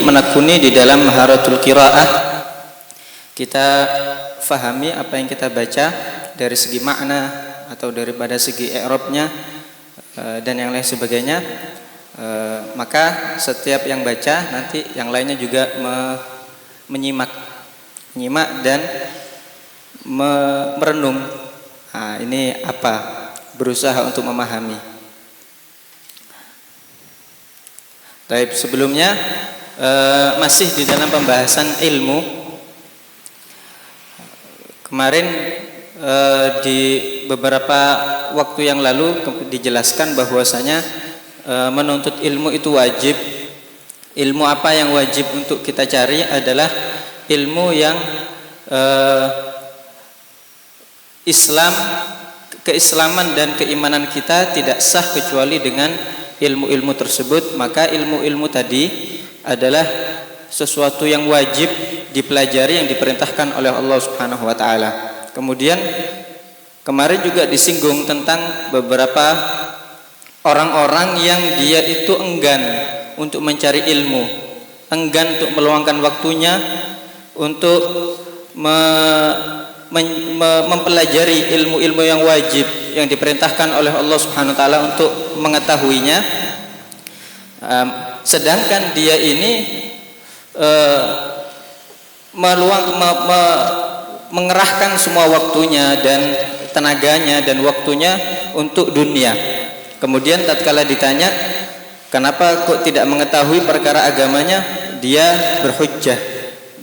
menekuni di dalam maharatul qiraah, kita fahami apa yang kita baca dari segi makna atau daripada segi i'rabnya dan yang lain sebagainya. Maka setiap yang baca nanti yang lainnya juga menyimak dan merenung. Ini apa? Berusaha untuk memahami. Baik, sebelumnya masih di dalam pembahasan ilmu. Kemarin di beberapa waktu yang lalu dijelaskan bahwasanya menuntut ilmu itu wajib. Ilmu apa yang wajib untuk kita cari adalah ilmu yang keislaman dan keimanan kita tidak sah kecuali dengan ilmu-ilmu tersebut. Maka ilmu-ilmu tadi adalah sesuatu yang wajib dipelajari yang diperintahkan oleh Allah Subhanahu wa taala. Kemudian kemarin juga disinggung tentang beberapa orang-orang yang dia itu enggan untuk mencari ilmu, enggan untuk meluangkan waktunya untuk mempelajari ilmu-ilmu yang wajib yang diperintahkan oleh Allah Subhanahu wa taala untuk mengetahuinya. Sedangkan dia ini mengerahkan semua waktunya dan tenaganya dan waktunya untuk dunia. Kemudian tatkala ditanya kenapa kok tidak mengetahui perkara agamanya, dia berhujjah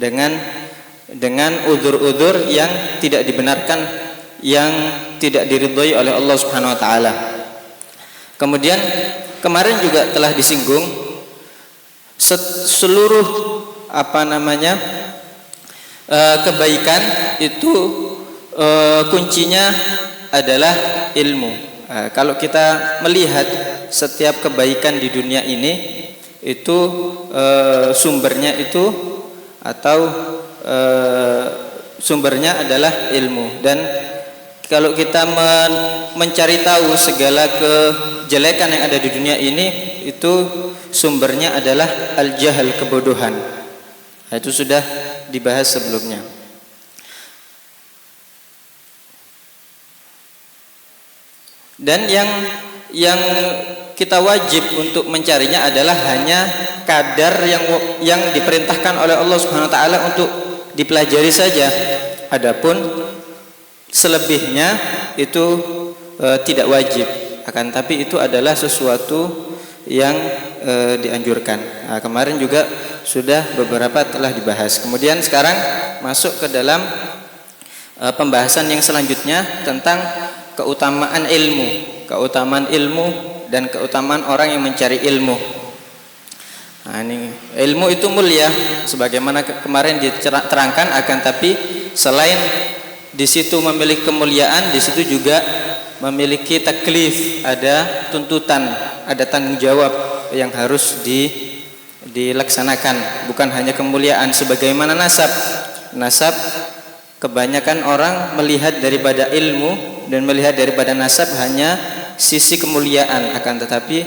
dengan udzur-udzur yang tidak dibenarkan, yang tidak diridhai oleh Allah Subhanahu wa taala. Kemudian kemarin juga telah disinggung seluruh kebaikan itu kuncinya adalah ilmu. Kalau kita melihat setiap kebaikan di dunia ini itu sumbernya adalah ilmu. Dan kalau kita mencari tahu segala kejelekan yang ada di dunia ini, itu sumbernya adalah al-jahal, kebodohan. Itu sudah dibahas sebelumnya. Dan yang kita wajib untuk mencarinya adalah hanya kadar yang diperintahkan oleh Allah Subhanahu wa taala untuk dipelajari saja. Adapun selebihnya itu tidak wajib, akan tapi itu adalah sesuatu yang dianjurkan. Kemarin juga sudah beberapa telah dibahas. Kemudian sekarang masuk ke dalam pembahasan yang selanjutnya tentang keutamaan ilmu dan keutamaan orang yang mencari ilmu. Ini ilmu itu mulia sebagaimana kemarin diterangkan, akan tapi selain di situ memiliki kemuliaan, di situ juga memiliki taklif, ada tuntutan, ada tanggung jawab yang harus dilaksanakan. Bukan hanya kemuliaan sebagaimana nasab kebanyakan orang melihat daripada ilmu dan melihat daripada nasab hanya sisi kemuliaan, akan tetapi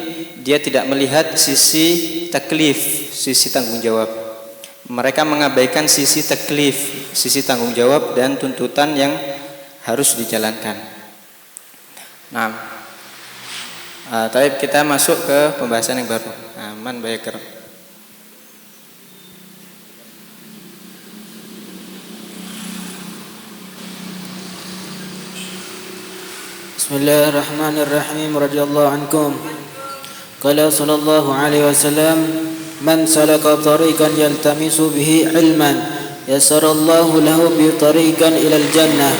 dia tidak melihat sisi taklif, sisi tanggung jawab. Mereka mengabaikan sisi taklif, sisi tanggung jawab dan tuntutan yang harus dijalankan. Tapi kita masuk ke pembahasan yang baru. Man baikir. Bismillahirrahmanirrahim. Radhiyallahu ankum. Qala sallallahu alaihi wasallam, man salaka tariqan yaltamisu bihi ilman yassarallahu lahu bi tariqan ilal jannah.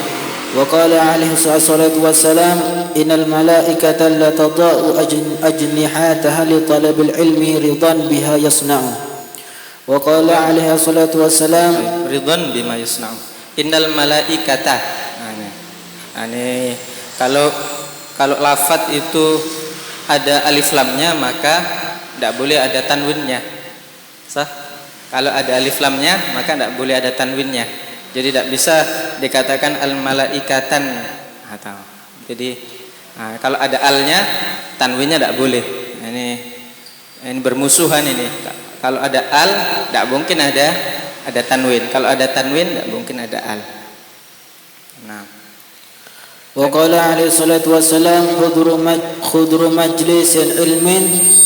Wa qala alaihi salatu wassalam, innal malaikata la tada'u ajnihataha li talabil ilmi ridan biha yasna'u. Wa qala alaihi salatu wassalam, ridan bima yasna'u. Innal malaikata. Kalau lafadz itu ada alif lamnya maka tidak boleh ada tanwinnya. Sah? Kalau ada alif lamnya maka tidak boleh ada tanwinnya. Jadi tidak bisa dikatakan al malaikatan atau. Jadi kalau ada alnya tanwinnya tidak boleh. Ini bermusuhan ini. Kalau ada al, tidak mungkin ada tanwin. Kalau ada tanwin, tidak mungkin ada al. Nah. وقال عليه الصلاة والسلام خضر مجلس علم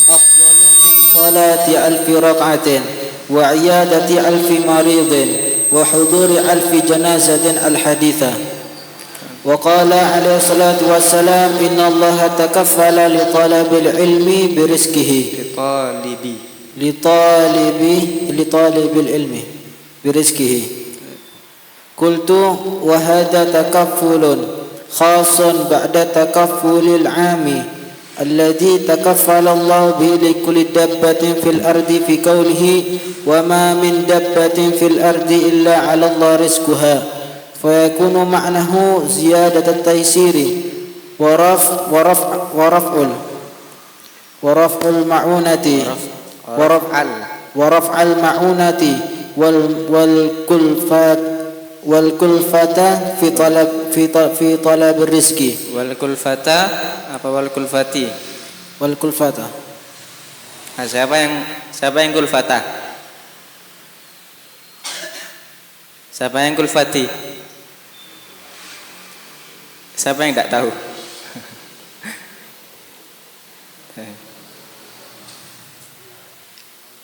أفضل من صلاة 1000 ركعة وعيادة 1000 مريض وحضور 1000 جنازة الحديثة. وقال عليه الصلاة والسلام إن الله تكفل لطلب العلم برزقه لطالب العلم برزقه. قلت وهذا تكفل خاص بعد تكفل العام الذي تكفل الله به لكل دابة في الأرض في قوله وما من دابة في الأرض إلا على الله رزقها، فيكون معناه زيادة التيسير ورفع المعونة والكلفة في طلب الرزق. والكلفة apa والكلفati? والكلفة. Nah, siapa yang kulfata? Siapa yang kulfati? Siapa yang tidak tahu?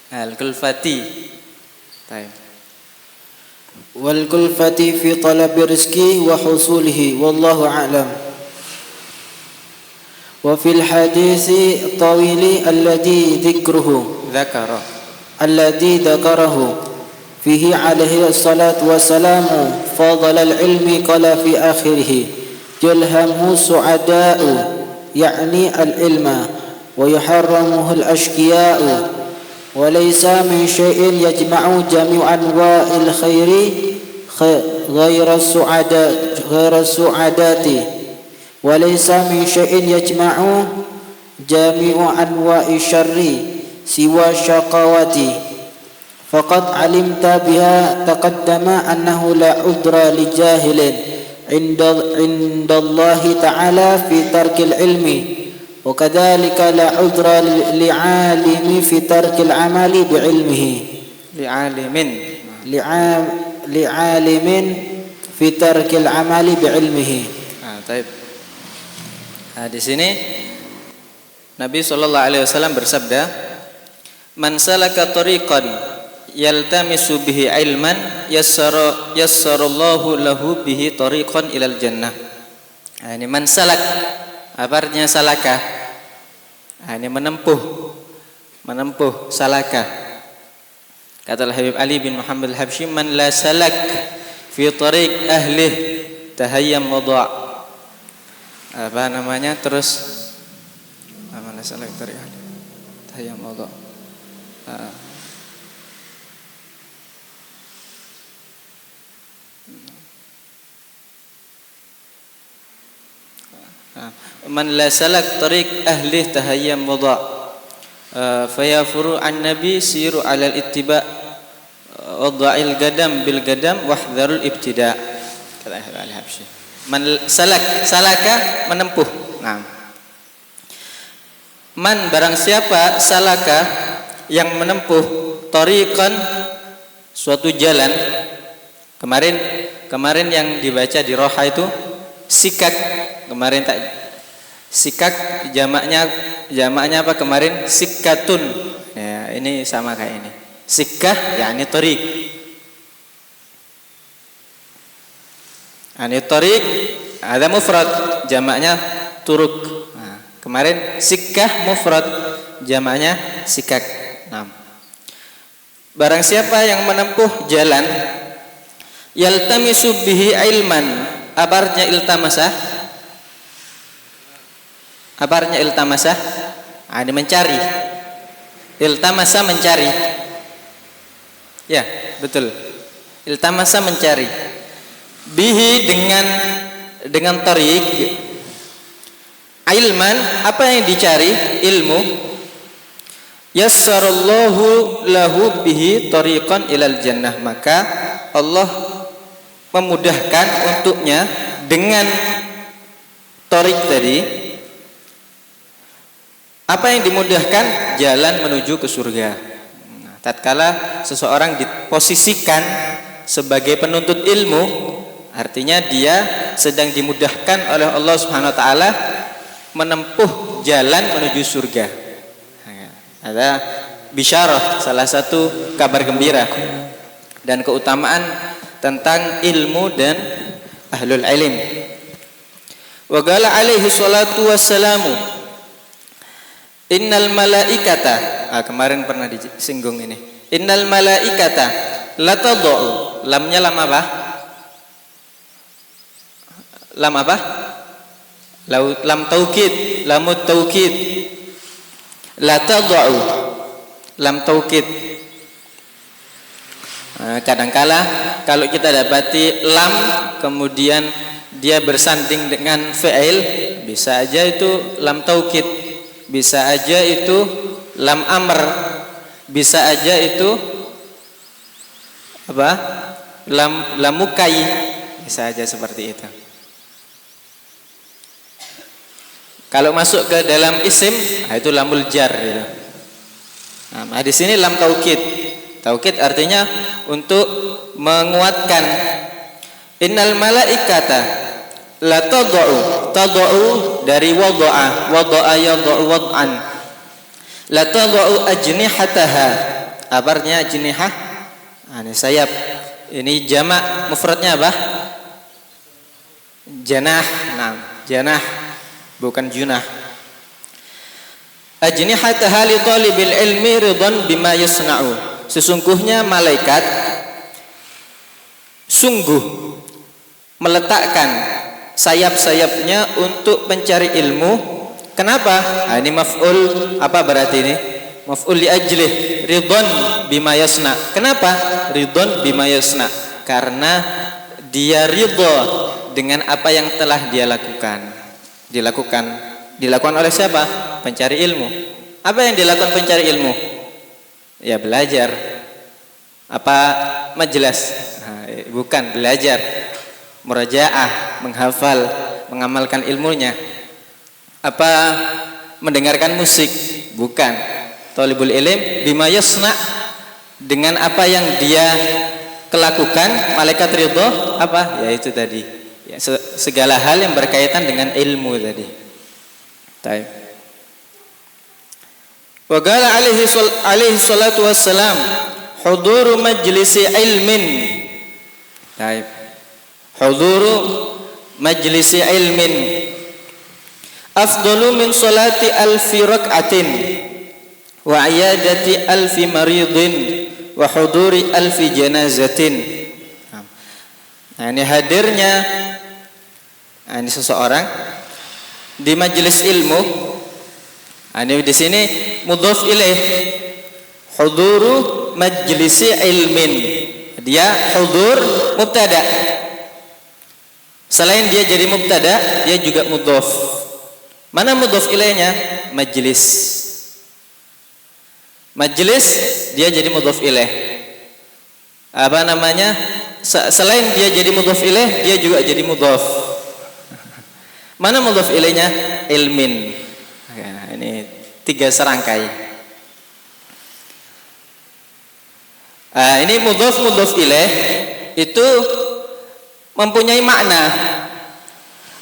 Al-kulfati. Baik. والكلفة في طلب الرزق وحصوله والله أعلم. وفي الحديث الطويل الذي ذكره فيه عليه الصلاة والسلام فضل العلم قال في آخره يلهمه السعداء يعني العلم ويحرمه الأشقياء وليس من شيء يجمع جميع أنواع الخير غير السعادات وليس من شيء يجمع جميع أنواع الشر سوى الشقوات فقد علمت بها تقدم أنه لا عذر لجاهل عند الله تعالى في ترك العلم وكذلك لا عذر لعالم في ترك العمل بعلمه لعالم في ترك العمل بعلمه. Nah, di sini Nabi SAW bersabda, "Man salaka tariqan yaltamisu bihi ilman yassarallahu lahu bihi tariqan ilal jannah." Nah, ini man salak, apa artinya salaka? Nah, ini menempuh salaka. Kata Habib Ali bin Muhammad al-Habsyi, "Man la salak fi tariq ahlih tahayyam wada'." Apa namanya? Terus la salak tariq ahlih tahayyam wada'. Man la salak tariq ahli tahayyam wada' fayafuru an nabi siru alal ittiba' wada'il gadam bil gadam wahdharul ibtida'. Kata Al-Habsyi, man salaka menempuh. Nah, man barang siapa salaka yang menempuh tariqan suatu jalan. Kemarin yang dibaca di roha itu sikak. Kemarin tak sikak jamaknya apa kemarin? Sikatun. Ya, ini sama kayak ini. Sikah yakni tariq. Ani tariq ada mufrad, jamaknya turuk. Nah, kemarin sikah mufrad, jamaknya sikak. Nah, barang siapa yang menempuh jalan yaltamisu bihi ilman, abarnya iltamasa. Abarnya iltamasa, ini mencari. Iltamasa mencari. Ya, betul. Iltamasa mencari. Bihi dengan tariq. Ilman, apa yang dicari? Ilmu. Yassarallahu lahu bihi tariqan ilal jannah, maka Allah memudahkan untuknya dengan tariq tadi. Apa yang dimudahkan? Jalan menuju ke surga. Nah, Tatkala seseorang diposisikan sebagai penuntut ilmu, artinya dia sedang dimudahkan oleh Allah Subhanahu wa taala menempuh jalan menuju surga. Ada bisyarah, salah satu kabar gembira dan keutamaan tentang ilmu dan ahlul ilm. Wa qala alaihi salatu wassalamu, innal malaikata, kemarin pernah disinggung ini. Innal malaikata la tadau, lamnya lam apa? Lam apa? Lam taukid, lamut taukid. La tadau, lam taukid. Kadangkala kalau kita dapati lam kemudian dia bersanding dengan fi'il, bisa aja itu lam taukid, bisa aja itu lam amr, bisa aja itu apa? Lam mukai, bisa aja seperti itu. Kalau masuk ke dalam isim, itu lamul jar gitu. Nah, di sini lam taukid. Taukid artinya untuk menguatkan. Innal malaikata la tadau, tadau dari wada'a, wada'a yadau wad'an. La tadau ajnihataha. Apa artinya ajnihah? Ini sayap. Ini jamak, mufradnya apa? Janah. Nah, janah bukan junah. Ajnihataha li talibil ilmi ridan bima yasna'u. Sesungguhnya malaikat sungguh meletakkan sayap-sayapnya untuk mencari ilmu. Kenapa? Ini maf'ul apa berarti ini? Maf'ul li ajlih, ridwan bima yasna. Kenapa? Ridwan bima yasna. Karena dia ridha dengan apa yang telah dia lakukan. Dilakukan oleh siapa? Pencari ilmu. Apa yang dilakukan pencari ilmu? Ya belajar. Apa majelis? Bukan belajar. Murajaah, menghafal, mengamalkan ilmunya. Apa mendengarkan musik? Bukan. Talibul ilm bima yasna, dengan apa yang dia kelakukan, malaikat ridha apa? Ya itu tadi. Ya, segala hal yang berkaitan dengan ilmu tadi. Baik. Wa qala alaihi salatu wassalam, huduru majlisi ilmin. Baik. Huduru majlisi ilmin afdalu min salati alfi rak'atin wa iyadati alfi maridin wa huduri alfi janazatin. Nah, ini hadirnya ini seseorang di majelis ilmu. Ini di sini mudhaf ilaih, huduru majlisi ilmin. Dia hudur mubtada. Selain dia jadi mubtada, dia juga mudhaf. Mana mudhaf ilaihnya? Majlis. Majlis dia jadi mudhaf ilaih. Apa namanya? Selain dia jadi mudhaf ilaih, dia juga jadi mudhaf. Mana mudhaf ilaihnya? Ilmin. Ya, ini 3 serangkai. Ini mudhaf ilaih itu mempunyai makna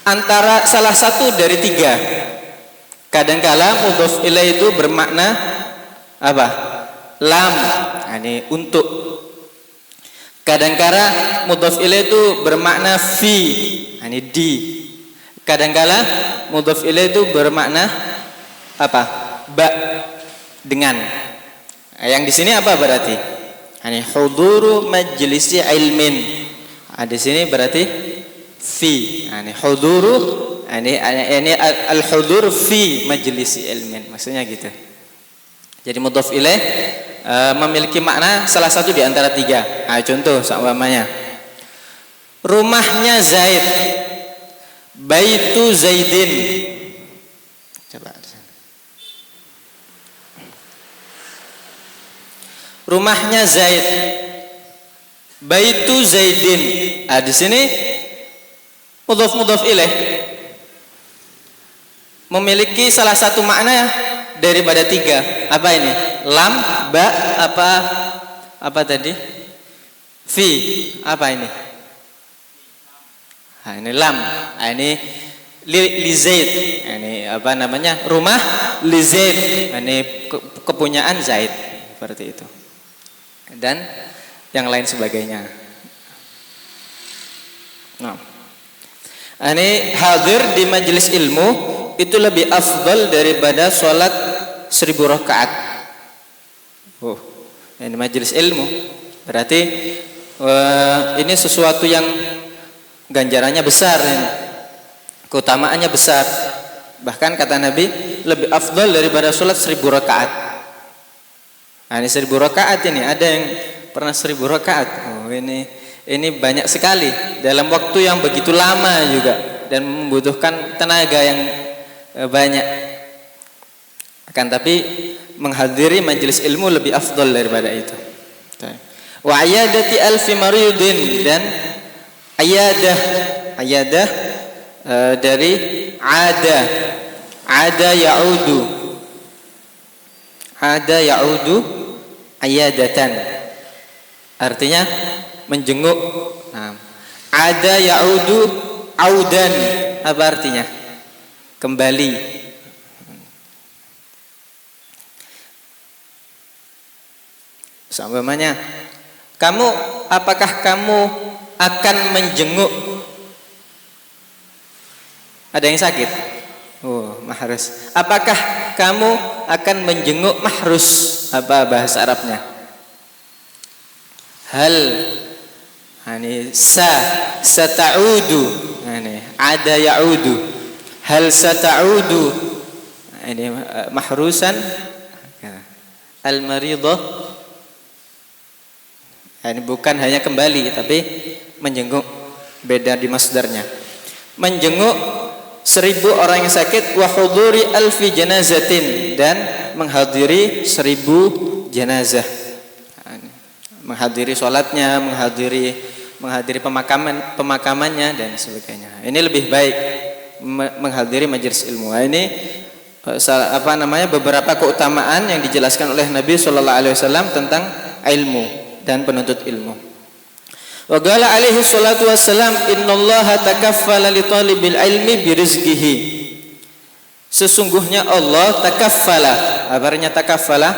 antara salah satu dari 3. Kadangkala mudhaf ilaih itu bermakna apa? Lam. Ini untuk. Kadangkala mudhaf ilaih itu bermakna fi. Ini di. Kadangkala mudhaf ilaih itu bermakna apa? Ba, dengan. Yang di sini apa berarti? Ini huduru majlisi ilmin. Di sini berarti fi. Ini huduru, ini al-hudur fi majlisi ilmin. Maksudnya gitu. Jadi mudhaf ilaih memiliki makna salah satu di antara 3. Contoh seumpamanya rumahnya Zaid, baitu Zaidin. Coba rumahnya Zaid, baitu Zaidin. Di sini mudhaf ilaih memiliki salah satu makna daripada 3. Apa ini? lam, ba, apa tadi? Fi, apa ini? Nah, ini lam. Nah, ini li Zaid. Ini apa namanya? Rumah li Zaid. Ini kepunyaan Zaid, seperti itu. Dan yang lain sebagainya. Nah, ini hadir di majelis ilmu itu lebih afdal daripada sholat 1000 rakaat. Oh, ini majelis ilmu berarti ini sesuatu yang ganjarannya besar, ini keutamaannya besar. Bahkan kata Nabi lebih afdal daripada sholat 1000 rakaat. Nah, ini 1000 rakaat ini ada yang pernah 1000 rakaat. Oh, ini banyak sekali dalam waktu yang begitu lama juga dan membutuhkan tenaga yang banyak. Akan tapi menghadiri majelis ilmu lebih afdal daripada itu. Wa ayadati alfi maridin, dan ayadah dari ada ya'udu ayadatan, artinya menjenguk. Nah, ada ya'udu audan, apa artinya? Kembali. Seumpamanya apakah kamu akan menjenguk ada yang sakit? Oh, mahrus. Apakah kamu akan menjenguk mahrus? Apa bahasa Arabnya? Hal, ini sata'udu, ini ada ya'udu. Hal sata'udu, ini mahrusan al-maridah. Ini bukan hanya kembali tapi menjenguk, beda di masdarnya. Menjenguk 1000 orang yang sakit, wa huduri alfi janazatin, dan menghadiri 1000 jenazah. Menghadiri sholatnya, menghadiri pemakamannya dan sebagainya. Ini lebih baik menghadiri majelis ilmu. Ini beberapa keutamaan yang dijelaskan oleh Nabi sallallahu alaihi wasallam tentang ilmu dan penuntut ilmu. Wa qala alaihi salatu wassalam, innallaha takaffala li talibil ilmi birizqihi. Sesungguhnya Allah takaffala, artinya takaffala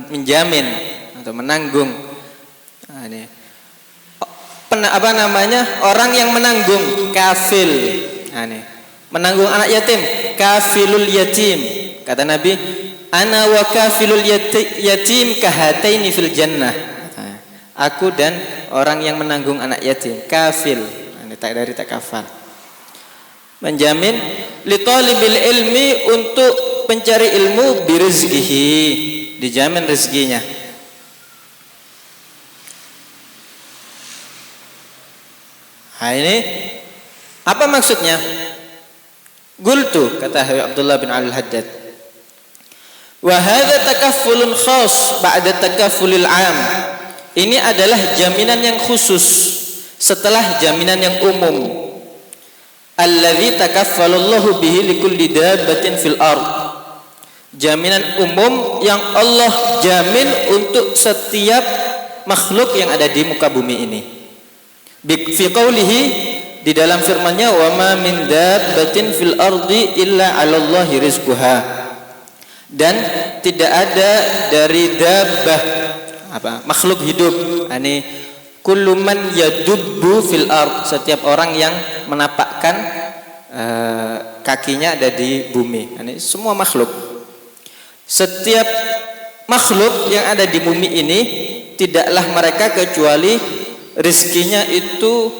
menjamin atau menanggung. Orang yang menanggung, kafil. Menanggung anak yatim, kafilul yatim. Kata Nabi, ana wa kafilul yatim kahataini fil jannah. Aku dan orang yang menanggung anak yatim, kafil. Dari takafal. Menjamin li talibil ilmi, untuk pencari ilmu, birizqihi, dijamin rezekinya. Nah, ini apa maksudnya? Qultu, kata Abdullah bin Al-Haddad, wa hadza takaffulun khas ba'da takaffulil 'am. Ini adalah jaminan yang khusus setelah jaminan yang umum. Alladzi takaffalallahu bihi likulli dabbatin fil ard. Jaminan umum yang Allah jamin untuk setiap makhluk yang ada di muka bumi ini. Fi qaulihi, di dalam firman-Nya, wa ma min dabbatin fil ardi illa 'alallahi rizquha. Dan tidak ada dari dabbah, makhluk hidup, ini kullu man yadubbu fil ard, setiap orang yang menapakkan kakinya ada di bumi. Ini semua makhluk. Setiap makhluk yang ada di bumi ini tidaklah mereka kecuali rezekinya itu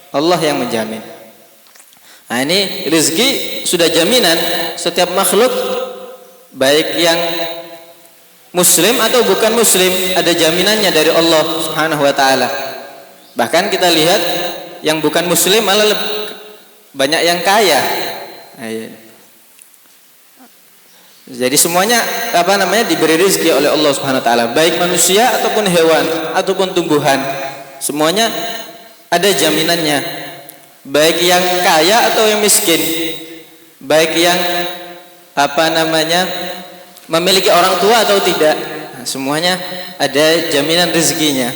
Allah yang menjamin. Nah, ini rezeki sudah jaminan setiap makhluk, baik yang muslim atau bukan muslim, ada jaminannya dari Allah Subhanahu wa taala. Bahkan kita lihat yang bukan muslim malah banyak yang kaya. Jadi semuanya diberi rezeki oleh Allah Subhanahu wa taala, baik manusia ataupun hewan ataupun tumbuhan. Semuanya ada jaminannya, baik yang kaya atau yang miskin. baik yang memiliki orang tua atau tidak. Nah, semuanya ada jaminan rezekinya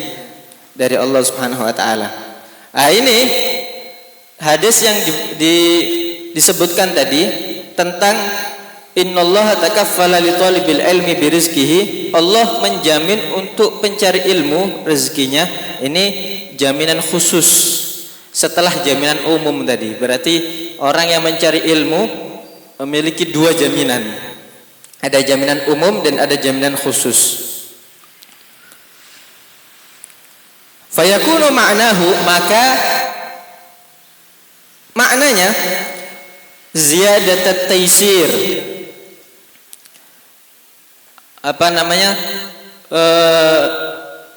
dari Allah Subhanahu wa taala. Nah, ini hadis yang disebutkan tadi tentang innallaha takaffala li talibil ilmi birizqihi, Allah menjamin untuk pencari ilmu rezekinya. Ini jaminan khusus setelah jaminan umum tadi. Berarti orang yang mencari ilmu memiliki dua jaminan. Ada jaminan umum dan ada jaminan khusus. Fayakunu ma'nahu, maka maknanya ziyadat taysir,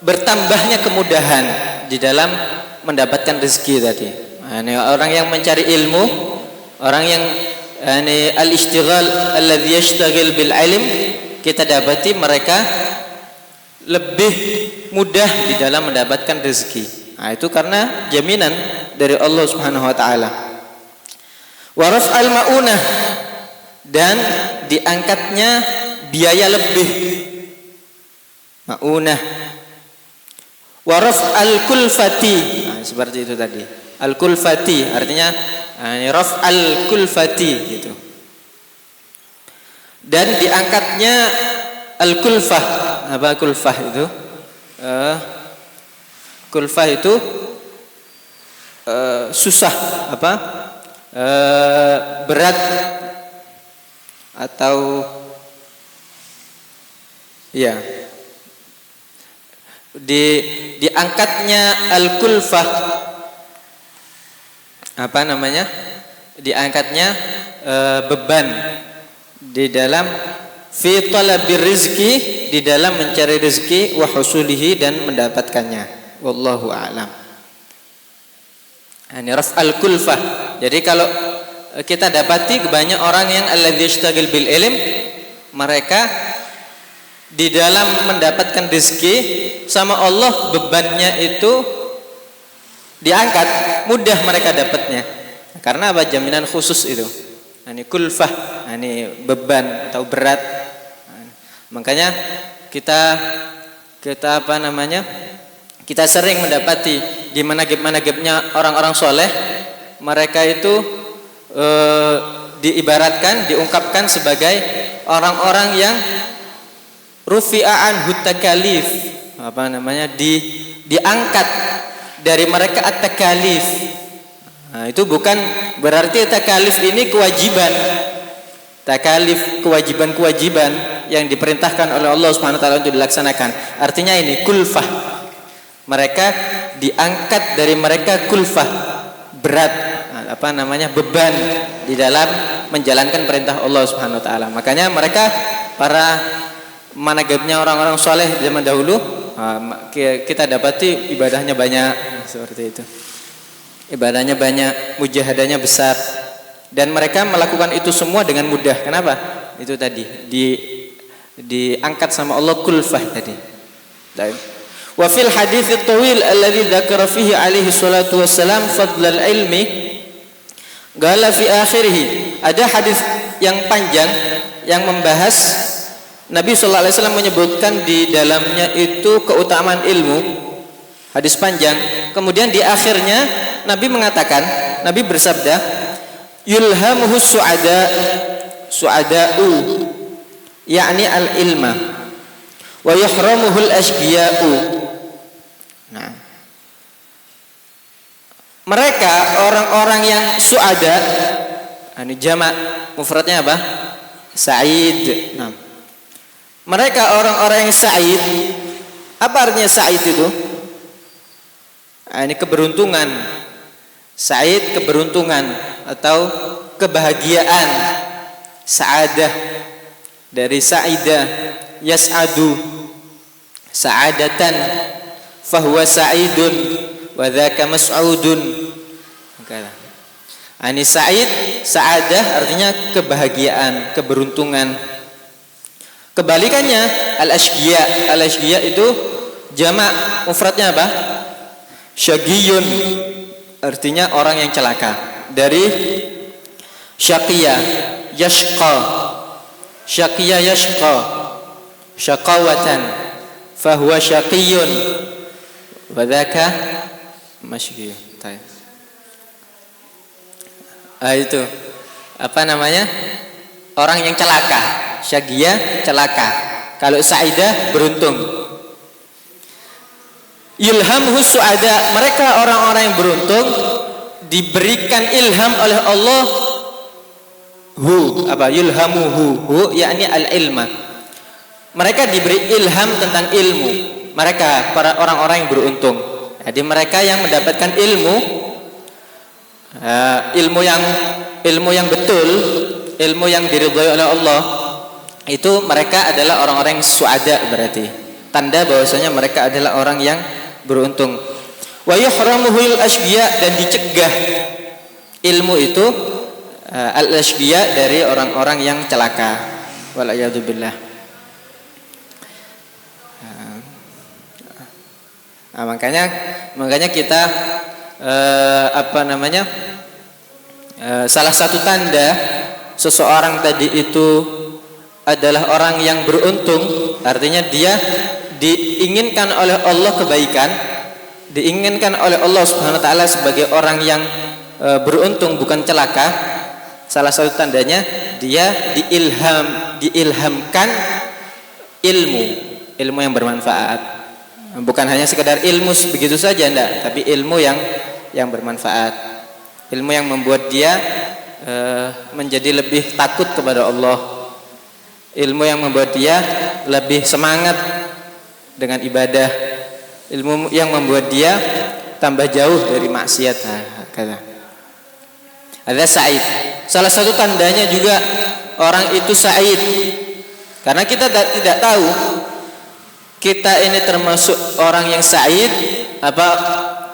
bertambahnya kemudahan di dalam mendapatkan rezeki tadi. Nah, orang yang mencari ilmu, orang yang al-ishtighal alladhi yashtaghil bil ilm, kita dapati mereka lebih mudah di dalam mendapatkan rezeki. Nah, itu karena jaminan dari Allah Subhanahu wa taala. Wa raf'al ma'unah, dan diangkatnya biaya lebih. Ma'unah. Wa raf'al kulfati. Nah, seperti itu tadi. Al-kulfati artinya raf'al kulfati gitu. Dan diangkatnya al-kulfah. Apa kulfah itu? Kulfah itu susah, berat atau ya, diangkatnya al-kulfah, diangkatnya beban di dalam fi talabir rizki, di dalam mencari rezeki, wa husulihi, dan mendapatkannya. Wallahu a'lam. Ini raf'al kulfah. Jadi kalau kita dapati banyak orang yang alladzi yashtagil bil ilm, mereka di dalam mendapatkan rezeki sama Allah bebannya itu diangkat, mudah mereka dapatnya. Karena apa? Jaminan khusus itu. Ini kulfah, ini beban atau berat. Makanya kita sering mendapati di managib-managibnya orang-orang soleh, mereka itu diungkapkan sebagai orang-orang yang rufi'an hutakalif, diangkat dari mereka at-takalif. Nah, itu bukan berarti takalif ini kewajiban. Takalif, kewajiban-kewajiban yang diperintahkan oleh Allah Subhanahu wa taala untuk dilaksanakan. Artinya ini kulfah. Mereka diangkat dari mereka kulfah, berat, beban di dalam menjalankan perintah Allah Subhanahu wa taala. Makanya mereka para managibnya orang-orang soleh zaman dahulu, kita dapati ibadahnya banyak, seperti itu. Ibadahnya banyak, mujahadahnya besar, dan mereka melakukan itu semua dengan mudah. Kenapa? Itu tadi diangkat sama Allah kulfah tadi. Wa fil hadits at-tawil alladhi dzakara fihi alaihi salatu wassalam fadlal ilmi, qala fi akhirih. Ada hadis yang panjang yang membahas Nabi sallallahu alaihi wasallam menyebutkan di dalamnya itu keutamaan ilmu. Hadis panjang. Kemudian di akhirnya Nabi mengatakan, Nabi bersabda, yulhamuhu su'ada'u, yakni al-ilma, wa yuhramuhu al-ashqiya'u. Nah, mereka orang-orang yang su'ada, ini jamak, mufradnya apa? Sa'id. Nah, mereka orang-orang yang sa'id. Apa artinya sa'id itu? Nah, ini keberuntungan. Sa'id keberuntungan atau kebahagiaan. Sa'adah dari sa'idah, yas'adu, sa'adatan, fahuwa sa'idun wa dzaka mas'udun. Ini sa'id, sa'adah artinya kebahagiaan, keberuntungan. Kebalikannya al-ashqiya. Al-ashqiya itu jamak, mufradnya apa? Syagiyun, artinya orang yang celaka. Dari Syaqiya yashqa, syaqiya yashqa, syaqawatan, fahuwa syaqiyun wa dzaka masyqiyun. Itu apa namanya? Orang yang celaka. Syaqiyah celaka. Kalau sa'idah beruntung. Yulhamhu su'ada, mereka orang-orang yang beruntung diberikan ilham oleh Allah yulhamuhu yakni al-ilma. Mereka diberi ilham tentang ilmu. Mereka para orang-orang yang beruntung. Jadi mereka yang mendapatkan ilmu yang betul, ilmu yang diridhai oleh Allah, itu mereka adalah orang-orang yang su'ada, berarti tanda bahwasanya mereka adalah orang yang beruntung. Wa yuhramuhul asqiya, dan dicegah ilmu itu al-asqiya dari orang-orang yang celaka. Wal a'yadu billah. Makanya kita salah satu tanda seseorang tadi itu adalah orang yang beruntung, artinya dia diinginkan oleh Allah kebaikan, diinginkan oleh Allah Subhanahu wa taala sebagai orang yang beruntung, bukan celaka. Salah satu tandanya dia diilhamkan ilmu yang bermanfaat. Bukan hanya sekedar ilmu begitu saja, enggak, tapi ilmu yang bermanfaat. Ilmu yang membuat dia menjadi lebih takut kepada Allah. Ilmu yang membuat dia lebih semangat dengan ibadah. Ilmu yang membuat dia tambah jauh dari maksiat. Kata. Ada sa'id. Salah satu tandanya juga orang itu sa'id. Karena kita tidak tahu kita ini termasuk orang yang sa'id apa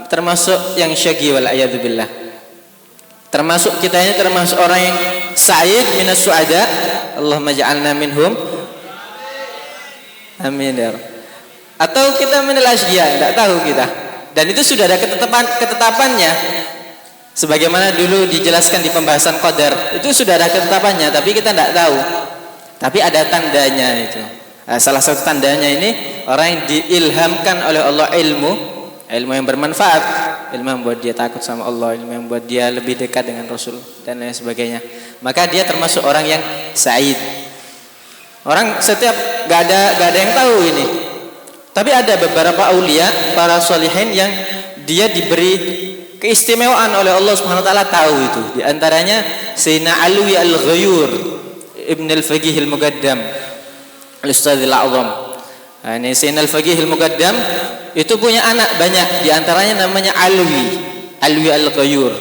termasuk yang syaqi, wal a'yadu billah. Termasuk kita ini termasuk orang yang sa'id minas su'ada. Allahumma ja'alna minhum. Amin ya Rabb. Atau kita minal asqiya, tidak tahu kita. Dan itu sudah ada ketetapannya. Sebagaimana dulu dijelaskan di pembahasan qadar, itu sudah ada ketetapannya, tapi kita tidak tahu. Tapi ada tandanya itu. Salah satu tandanya ini orang yang diilhamkan oleh Allah ilmu yang bermanfaat, ilmu yang membuat dia takut sama Allah, ilmu yang membuat dia lebih dekat dengan Rasul dan lain sebagainya. Maka dia termasuk orang yang sa'id. Orang setiap gak ada yang tahu ini. Tapi ada beberapa aulia, para sholihin yang dia diberi keistimewaan oleh Allah Subhanahu wa taala tahu itu. Di antaranya Sayyidina Alwi Al-Ghayur Ibn Al-Faqih Al-Muqaddam Al-Ustadzil A'zam. Ini Sayyidina Al-Faqih Al-Muqaddam itu punya anak banyak, di antaranya namanya Alwi Al-Ghayur.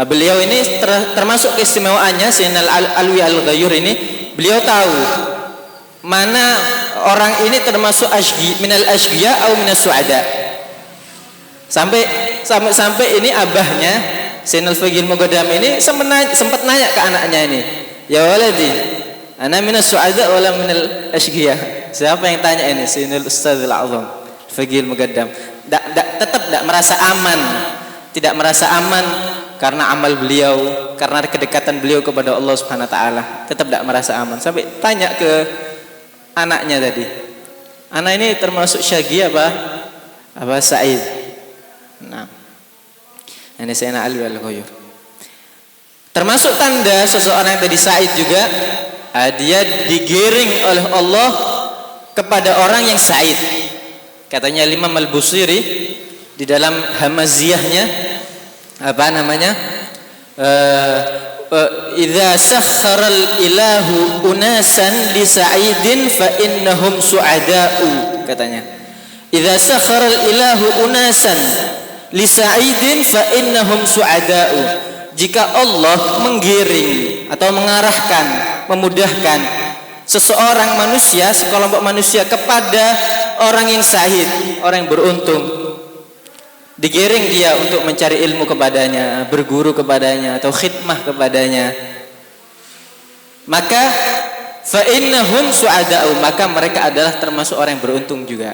Beliau ini termasuk keistimewaannya Sayyidina Alwi Al-Ghayur ini, beliau tahu mana orang ini termasuk minal asqiya atau minas su'ada. Sampai ini abahnya Sayyidina Al-Faqih Al-Muqaddam ini sempat nanya ke anaknya ini, ya waladi, ana minas su'ada wala minal asqiya. Siapa yang tanya ini? Sayyidina Al-Ustadzil A'zam Al-Faqih Al-Muqaddam. Tetap tidak merasa aman. Tidak merasa aman karena amal beliau, karena kedekatan beliau kepada Allah Subhanahu wa taala. Tetap tidak merasa aman. Sampai tanya ke anaknya tadi, anak ini termasuk syaqi apa sa'id? Nah, ini Sayyidina Ali Al-Ghayur. Termasuk tanda seseorang yang tadi sa'id juga, dia digiring oleh Allah kepada orang yang sa'id. Katanya Imam Al-Busiri di dalam Hamaziyahnya, apa namanya? Idza sakharal ilahu unasan li sa'idin fa innahum su'ada'u, katanya. Idza sakharal ilahu unasan li sa'idin fa innahum su'ada'u. Jika Allah menggiring atau mengarahkan, memudahkan seseorang manusia, sekelompok manusia kepada orang yang sa'id, orang yang beruntung, digiring dia untuk mencari ilmu kepadanya, berguru kepadanya atau khidmah kepadanya, maka fa innahum su'ada'u, maka mereka adalah termasuk orang yang beruntung juga.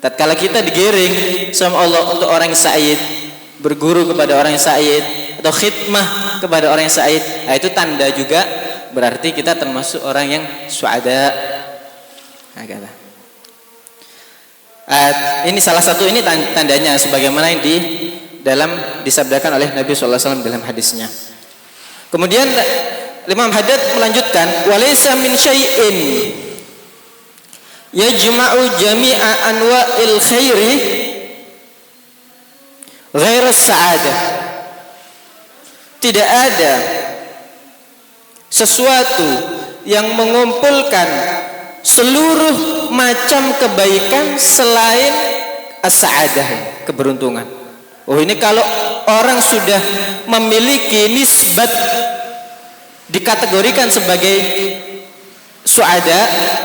Tatkala kita digiring sama Allah untuk orang yang sa'id, berguru kepada orang yang sa'id atau khidmah kepada orang yang sa'id. Nah, itu tanda juga berarti kita termasuk orang yang suada. Nah, kata. Ini salah satu ini tandanya sebagaimana yang disabdakan oleh Nabi SAW dalam hadisnya. Kemudian Imam Haddad melanjutkan, walaysa min syai'in yajma'u jami'a anwa'il khairi ghairas sa'adah. Tidak ada sesuatu yang mengumpulkan seluruh macam kebaikan selain as-sa'adah, keberuntungan. Oh, ini kalau orang sudah memiliki nisbat dikategorikan sebagai suada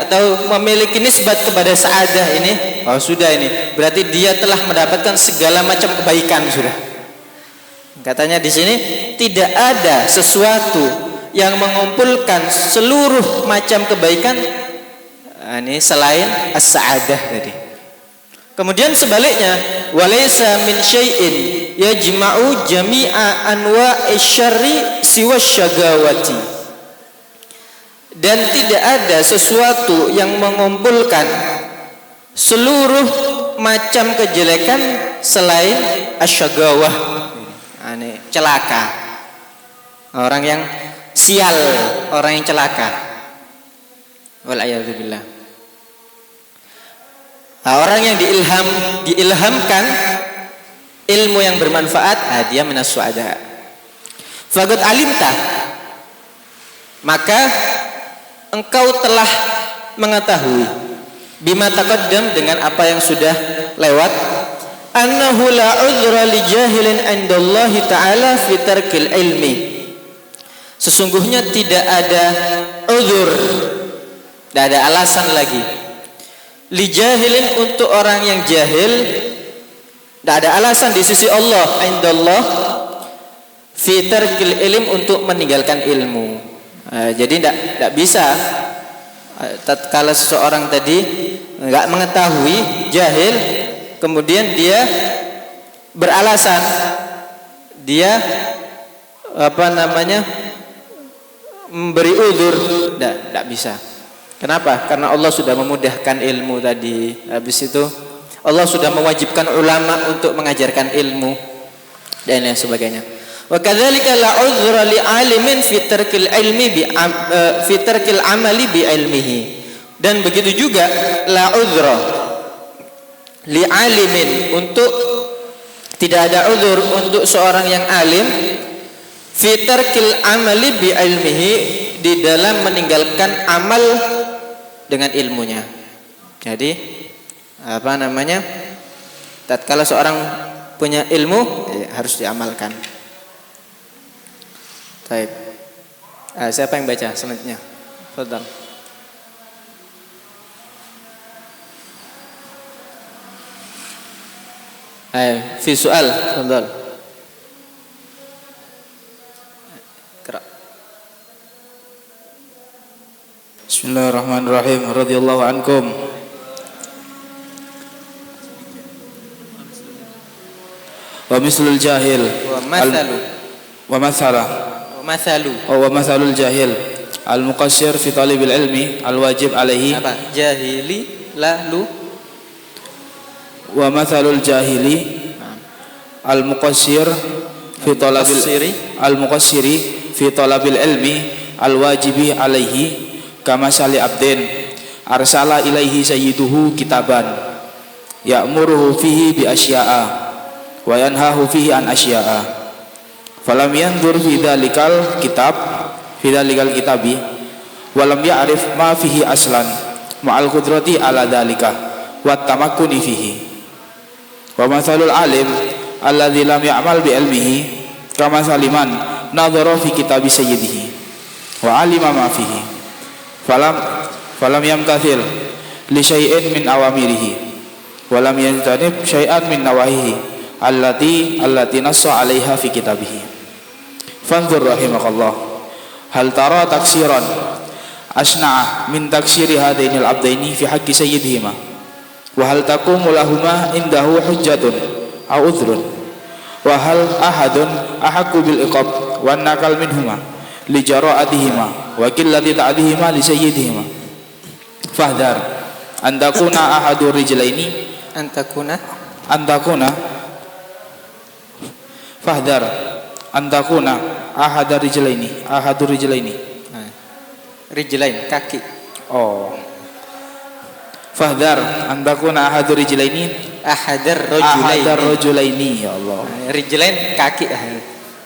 atau memiliki nisbat kepada sa'adah ini, oh sudah, ini berarti dia telah mendapatkan segala macam kebaikan sudah. Katanya di sini tidak ada sesuatu yang mengumpulkan seluruh macam kebaikan ini selain as-sa'adah tadi. Kemudian sebaliknya, walaysa min syai'in yajma'u jami'a anwa'i syarri siwa syagawati. Dan tidak ada sesuatu yang mengumpulkan seluruh macam kejelekan selain asyagawah, ini celaka, orang yang sial, orang yang celaka. Wal'iyadzubillah. Nah, orang yang diilhamkan ilmu yang bermanfaat, dia minas suada. Faqad alimta, maka engkau telah mengetahui, bima taqaddam, dengan apa yang sudah lewat, annahu la udhra li jahilin indallahi ta'ala fi tarkil ilmi. Sesungguhnya tidak ada udhur, tidak ada alasan lagi, li jahilin, untuk orang yang jahil, tidak ada alasan di sisi Allah, indallah, fi tarkil ilm, untuk meninggalkan ilmu. Jadi tidak bisa tatkala seseorang tadi enggak mengetahui, jahil, kemudian dia beralasan, dia memberi udzur, tidak bisa. Kenapa? Karena Allah sudah memudahkan ilmu tadi. Habis itu Allah sudah mewajibkan ulama untuk mengajarkan ilmu dan lain sebagainya. Wa kadzalika la uzra li alimin fi tarkil ilmi fi tarkil amali bi ilmihi. Dan begitu juga la uzra li alimin, untuk tidak ada uzur untuk seorang yang alim, fi tarkil amali bi ilmihi, di dalam meninggalkan amal dengan ilmunya. Jadi tatkala seorang punya ilmu, harus diamalkan. Baik. Siapa yang baca selanjutnya? Fadhal. Fi soal, fadhal. Bismillahirrahmanirrahim. Radhiyallahu ankum. Wa mislul jahil wa mathalul jahil al muqassir fi talibil ilmi al wajib alaihi jahili lalu wa mathalul jahili al muqassir fi talabil al muqassiri fi talabil ilmi al wajibi alaihi kama sali abdin arsala ilaihi sayyiduhu kitaban ya'muruhu fihi bi asya'a wa yanhahu fihi an asya'a falam yanzur fi dzalikal kitabi wa lam ya'rif ma fihi aslan ma'al qudrati ala dzalika wa tamakkuni fihi wa mathalul alim alladzi lam ya'mal bi ilmihi kama saliman nadhara fi kitabi sayyidihi wa alima ma fihi falam yamtathil li syai'in min awamirihi wa lam yantanib syai'an min nawahihi allati nassa 'alaiha fi kitabihi. Fanzur rahimakallah, hal tara taksiran asna'a min taksiri hadainil abdaini fi haqqi sayyidihima wa hal taqumu lahuma indahu hujjatun aw udhrun wa hal ahadun ahqqu bil iqab wan nakal minhuma li jara'atihima wa qillati ta'dihima li sayyidihima fahdar an takuna ahadur rijlaini fahdar an takuna ahadur rijlaini rijlain kaki. oh fahdar an takuna ahadur rijlaini Ahadar rajulaini ya Allah. Rijlain kaki.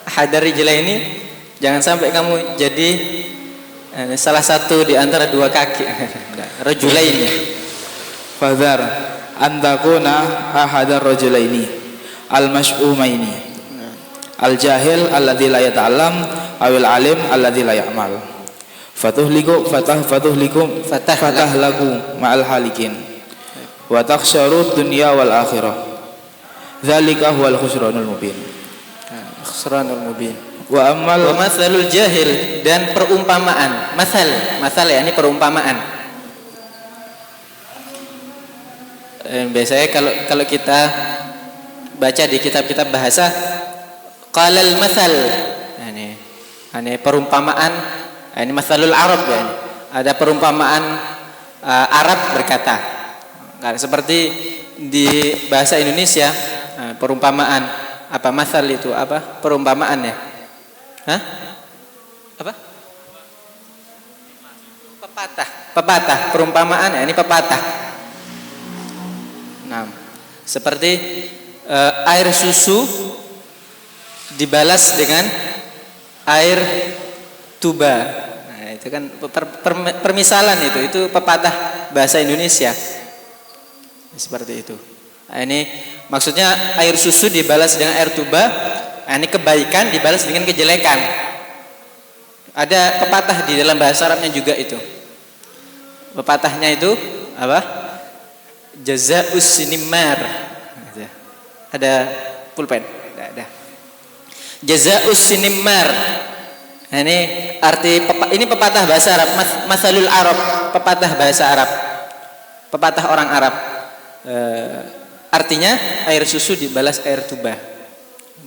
Ahadar rijlaini, jangan sampai kamu jadi salah satu di antara dua kaki. Rajulaini. Fadhar an takuna ahadar rajulaini al-mash'umaini al-jahil alladzi la yata'allam awil alim alladzi la ya'mal. Fatuhlikum laku ma'al halikin wa takhsharud dunya wal akhirah dzalika huwal khusranul mubin. Wa mathalul jahil, dan perumpamaan. Masal ya, ini perumpamaan. Biasanya kalau kita baca di kitab-kitab bahasa qalal masal, ini perumpamaan. Ini masalul Arab ya, ini ada perumpamaan Arab berkata. Seperti di bahasa Indonesia, perumpamaan apa masal itu apa perumpamaan ya? Apa? Pepatah, perumpamaan ya, ini pepatah. Nah, seperti air susu dibalas dengan air tuba. Nah, itu kan permisalan itu pepatah bahasa Indonesia. Seperti itu. Nah, ini maksudnya air susu dibalas dengan air tuba. Nah, ini kebaikan dibalas dengan kejelekan. Ada pepatah di dalam bahasa Arabnya juga itu. Pepatahnya itu apa? Jazaa'us sinimar. Ada pulpen? Ada. Jazaa'us sinimar. Nah, ini arti ini pepatah bahasa Arab, masalul Arab, pepatah bahasa Arab. Pepatah orang Arab. Artinya air susu dibalas air tuba.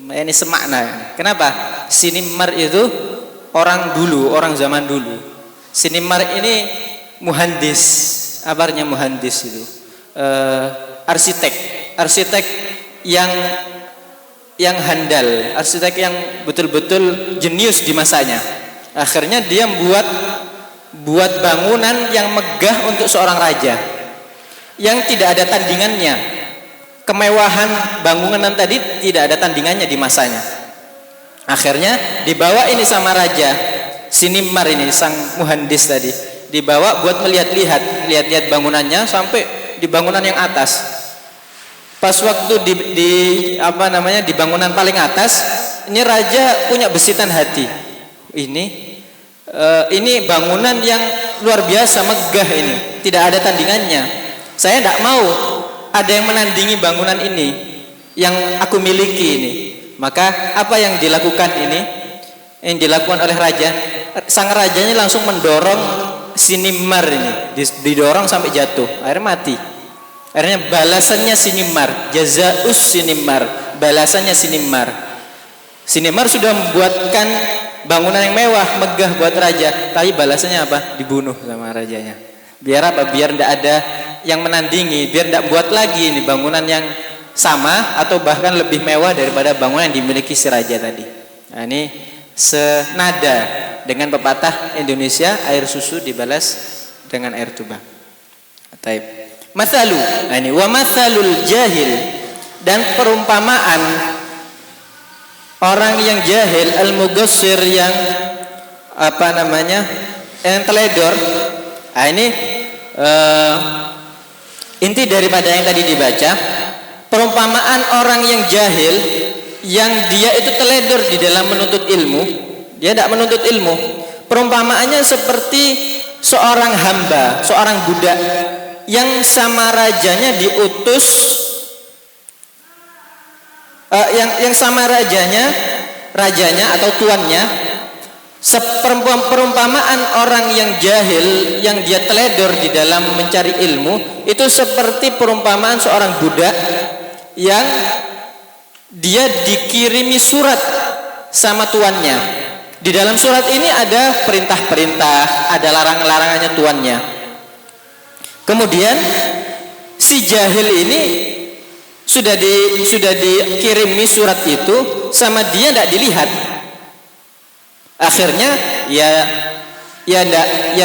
Ini semakna. Kenapa? Sinimar itu orang dulu, orang zaman dulu. Sinimar ini muhandis. Apa artinya muhandis itu? Arsitek yang handal, arsitek yang betul-betul jenius di masanya. Akhirnya dia buat bangunan yang megah untuk seorang raja, yang tidak ada tandingannya. Kemewahan bangunan tadi tidak ada tandingannya di masanya. Akhirnya dibawa ini sama raja Sinimar ini, sang muhandis tadi, dibawa buat melihat bangunannya sampai di bangunan yang atas. Pas waktu di bangunan paling atas, ini raja punya besitan hati. Ini bangunan yang luar biasa megah, ini tidak ada tandingannya. Saya tidak mau ada yang menandingi bangunan ini yang aku miliki ini. Maka apa yang dilakukan ini? Yang dilakukan oleh raja, sang rajanya langsung mendorong Sinimar ini, didorong sampai jatuh, akhirnya mati. Akhirnya balasannya Sinimar, jazaa'us Sinimar, balasannya Sinimar. Sinimar sudah membuatkan bangunan yang mewah, megah buat raja, tapi balasannya apa? Dibunuh sama rajanya. Biar apa? Biar tidak ada yang menandingi, biar tidak buat lagi ini bangunan yang sama atau bahkan lebih mewah daripada bangunan yang dimiliki si raja tadi. Nah, ini senada dengan pepatah Indonesia, air susu dibalas dengan air tuba. Taib. Mathalu, nah ini wa mathalul jahil, dan perumpamaan orang yang jahil, al-mugassir, yang yang teledor. Nah, ini inti daripada yang tadi dibaca, perumpamaan orang yang jahil, yang dia itu teledor di dalam menuntut ilmu, dia tidak menuntut ilmu. Perumpamaannya seperti seorang hamba, seorang budak yang sama rajanya diutus, yang sama rajanya atau tuannya. Perumpamaan orang yang jahil, yang dia teledor di dalam mencari ilmu, itu seperti perumpamaan seorang budak yang dia dikirimi surat sama tuannya. Di dalam surat ini ada perintah-perintah, ada larangan-larangannya tuannya. Kemudian si jahil ini sudah dikirimi surat itu sama dia tidak dilihat. Akhirnya ya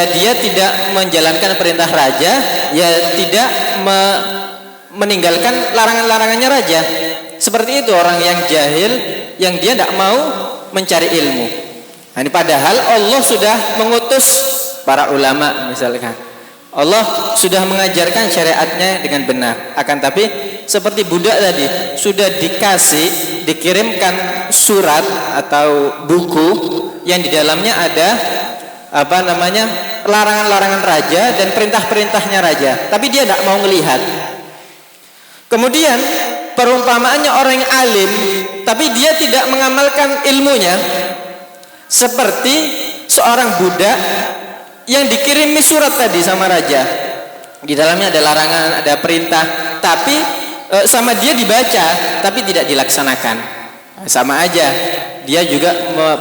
dia tidak menjalankan perintah raja, ya tidak meninggalkan larangan-larangannya raja. Seperti itu orang yang jahil, yang dia tidak mau mencari ilmu. Nah, ini padahal Allah sudah mengutus para ulama misalkan. Allah sudah mengajarkan syariatnya dengan benar. Akan tapi seperti budak tadi, sudah dikirimkan surat atau buku yang di dalamnya ada larangan-larangan raja dan perintah-perintahnya raja, tapi dia tidak mau melihat. Kemudian perumpamaannya orang yang alim tapi dia tidak mengamalkan ilmunya, seperti seorang budak yang dikirimi surat tadi sama raja. Di dalamnya ada larangan, ada perintah, tapi sama dia dibaca tapi tidak dilaksanakan. Sama aja, dia juga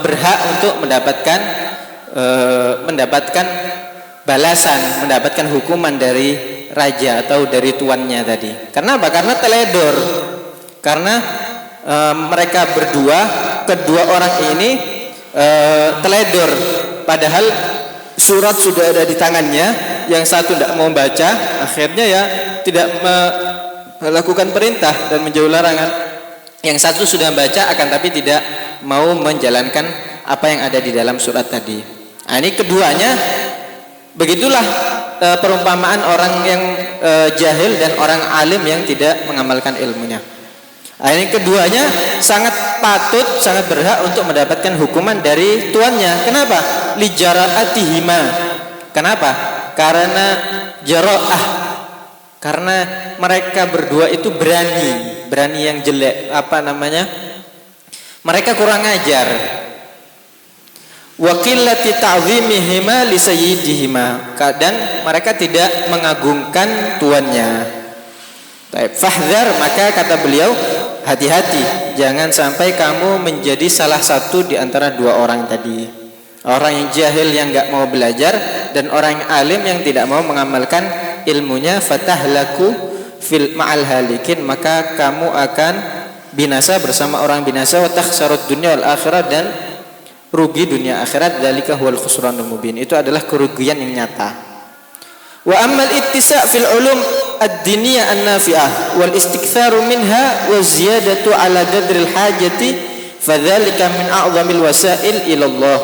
berhak untuk mendapatkan balasan, mendapatkan hukuman dari raja atau dari tuannya tadi. Karena apa? Karena teledor. Karena mereka kedua orang ini teledor. Padahal surat sudah ada di tangannya, yang satu tidak mau baca, akhirnya ya tidak melakukan perintah dan menjauhi larangan. Yang satu sudah baca akan tapi tidak mau menjalankan apa yang ada di dalam surat tadi. Nah, ini keduanya begitulah perumpamaan orang yang jahil dan orang alim yang tidak mengamalkan ilmunya. Nah, ini keduanya sangat patut, sangat berhak untuk mendapatkan hukuman dari tuannya. Kenapa? Lijara'atihima. Kenapa? Karena jara'ah. Karena mereka berdua itu berani yang jelek. Mereka kurang ajar. Wa qillati ta'zimihima li sayyidihima. Dan mereka tidak mengagungkan tuannya. Baik, fahdhar, maka kata beliau, hati-hati, jangan sampai kamu menjadi salah satu di antara dua orang tadi. Orang yang jahil yang enggak mau belajar dan orang yang alim yang tidak mau mengamalkan ilmunya. Fatahlaku fil ma'al halikin, maka kamu akan binasa bersama orang binasa. Wa takhsarud dunya wal akhirah, dan rugi dunia akhirat. Dzalika huwal khusranul mubin, itu adalah kerugian yang nyata. Wa ammal ittisa' fil ulum ad-diniyah an-nafi'ah wal istiktsharu minha wa ziyadatu ala qadril hajati fadzalika min a'zamil wasail ila Allah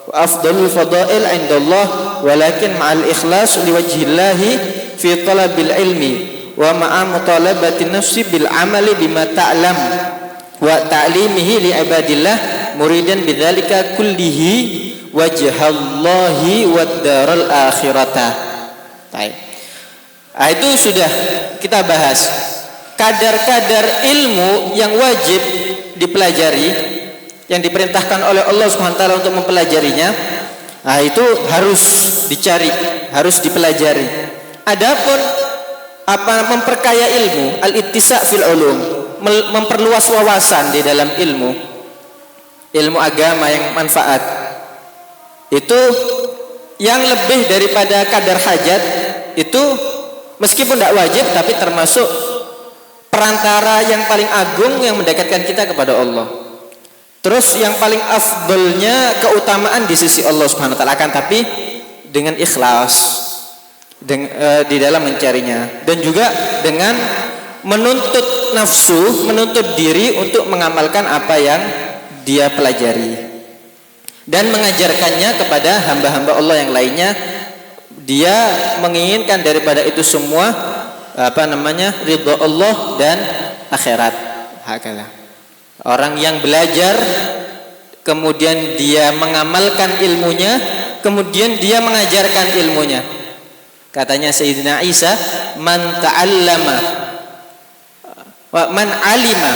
wa afdalul fadail 'inda Allah, walakin ma'al ikhlas liwajhillahi fi talabil ilmi wa ma'a mutalabati nafsi bil amali bima ta'lam wa ta'limihi li ibadillah muridan bidzalika kullihi wajhallahi wad daral akhirata. Baik. Nah, itu sudah kita bahas kadar-kadar ilmu yang wajib dipelajari, yang diperintahkan oleh Allah Subhanahu wa taala untuk mempelajarinya. Nah, itu harus dicari, harus dipelajari. Adapun memperkaya ilmu, al-ittisa' fil ulum, memperluas wawasan di dalam ilmu agama yang manfaat, itu yang lebih daripada kadar hajat, itu meskipun tidak wajib tapi termasuk perantara yang paling agung yang mendekatkan kita kepada Allah. Terus yang paling afdalnya keutamaan di sisi Allah Subhanahu wa taala, akan tapi dengan ikhlas di dalam mencarinya, dan juga dengan menuntut nafsu, menuntut diri untuk mengamalkan apa yang dia pelajari dan mengajarkannya kepada hamba-hamba Allah yang lainnya. Dia menginginkan daripada itu semua ridha Allah dan akhirat. Hakalah. Orang yang belajar kemudian dia mengamalkan ilmunya, kemudian dia mengajarkan ilmunya. Katanya Sayyidina Isa, man ta'allama wa man alima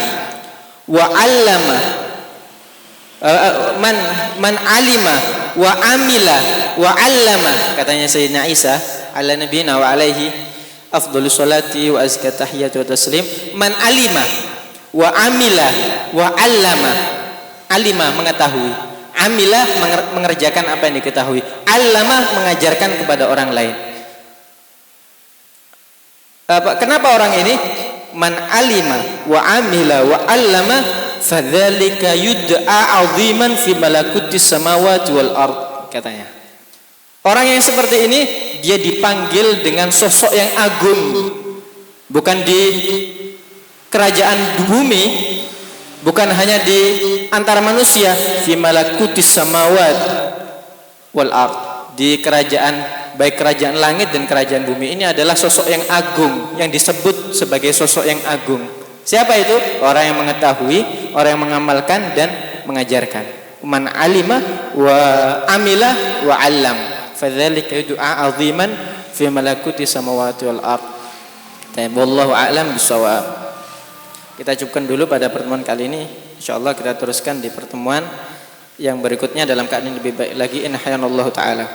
wa 'allama man alima wa amila wa 'allama, katanya Sayyidina Isa ala nabiyina wa alaihi afdhalus salati wa azka tahiyatu wa taslim. Man alima wa amila wa 'allama. Alima mengetahui, amila mengerjakan apa yang diketahui, 'allama mengajarkan kepada orang lain. Kenapa orang ini man alima wa amila wa 'allama fadzalika yud'a 'aziman fi malakutis samawati wal ard, katanya. Orang yang seperti ini dia dipanggil dengan sosok yang agung, bukan di kerajaan bumi, bukan hanya di antara manusia, fi malakutis samawat wal ard, di kerajaan, baik kerajaan langit dan kerajaan bumi. Ini adalah sosok yang agung, yang disebut sebagai sosok yang agung. Siapa itu? Orang yang mengetahui, orang yang mengamalkan dan mengajarkan. Man alima wa amila wa 'allam fadzalika yud'a 'aziman fi malakuti samawati wal ard. Wallahu a'lam bissawab. Kita cukupkan dulu pada pertemuan kali ini. Insyaallah kita teruskan di pertemuan yang berikutnya dalam keadaan lebih baik lagi, insyaallah taala.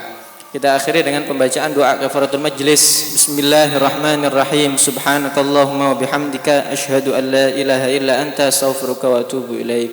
Kita akhiri dengan pembacaan doa kafaratul majlis. Bismillahirrahmanirrahim. Subhanakallahumma wa bihamdika asyhadu an la ilaha illa anta astaghfiruka wa atubu ilaik.